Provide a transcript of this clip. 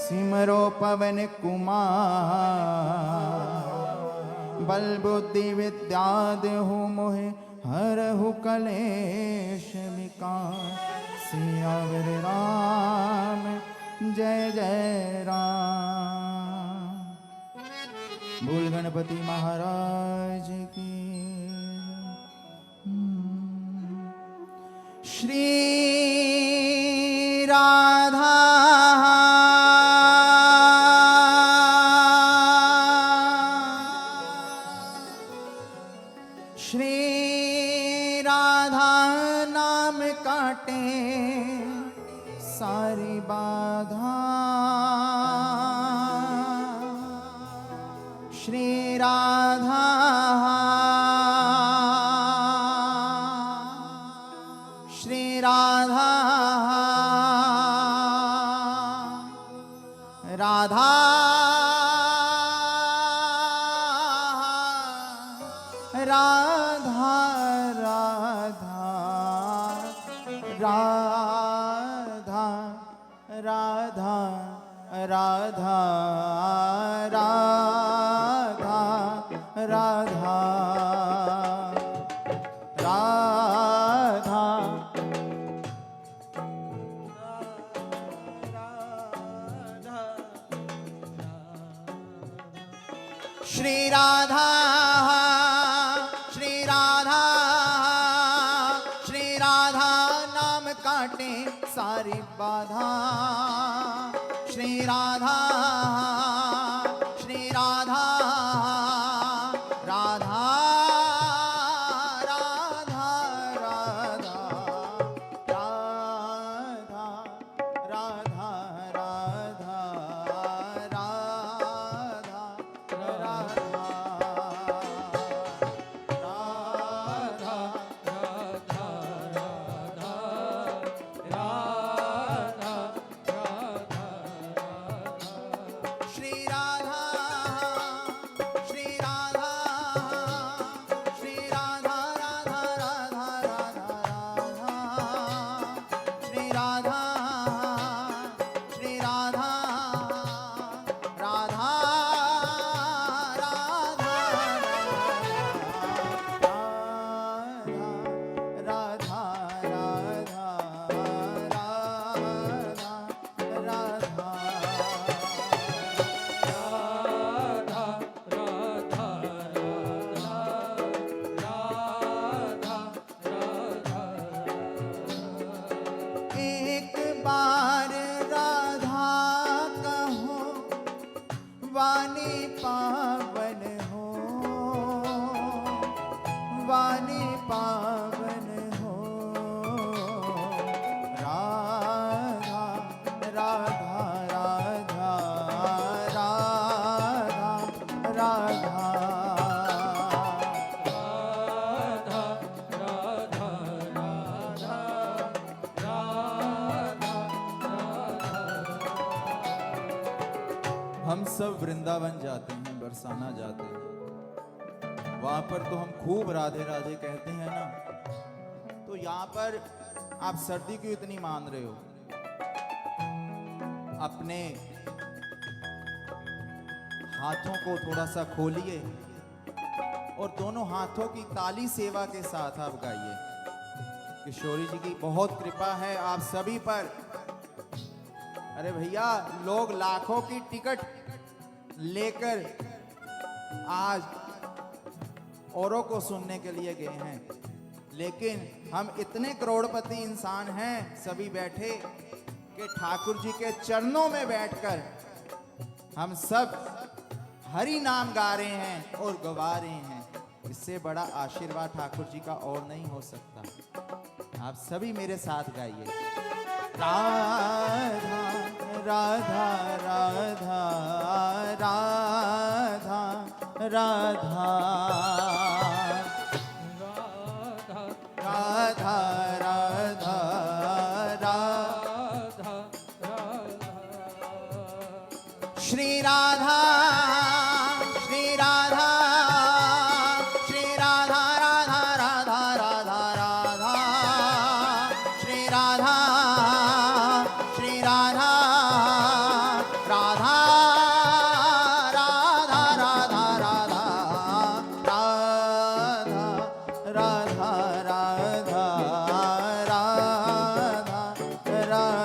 सिमरो पवन कुमार, बल बुद्धि विद्या देहु मोहि हरहु कलेश विकार। सियावर राम जय जय राम। बोल गणपति महाराज की। श्री राधा नाम काटे सारी बाधा। श्री राधा श्री राधा राधा राधा राधा राधा राधा राधा राधा राधा श्री राधा श्री राधा श्री राधा नाम काटे सारी बाधा। श्री राधा श्री राधा राधा राधा राधा राधा राधा राधा राधा वाणी पावन हो, वाणी पावन हो। राधा राधा राधा राधा राधा हम सब वृंदावन जाते हैं, बरसाना जाते हैं, वहां पर तो हम खूब राधे राधे कहते हैं ना। तो यहाँ पर आप सर्दी क्यों इतनी मान रहे हो? अपने हाथों को थोड़ा सा खोलिए और दोनों हाथों की ताली सेवा के साथ आप गाइए। किशोरी जी की बहुत कृपा है आप सभी पर। अरे भैया, लोग लाखों की टिकट लेकर आज औरों को सुनने के लिए गए हैं, लेकिन हम इतने करोड़पति इंसान हैं सभी बैठे कि ठाकुर जी के चरणों में बैठकर हम सब हरि नाम गा रहे हैं और गवा रहे हैं। इससे बड़ा आशीर्वाद ठाकुर जी का और नहीं हो सकता। आप सभी मेरे साथ गाइए। राधा राधा राधा राधा राधा राधा राधा राधा श्री राधा श्री राधा श्री राधा राधा राधा राधा राधा श्री राधा श्री राधा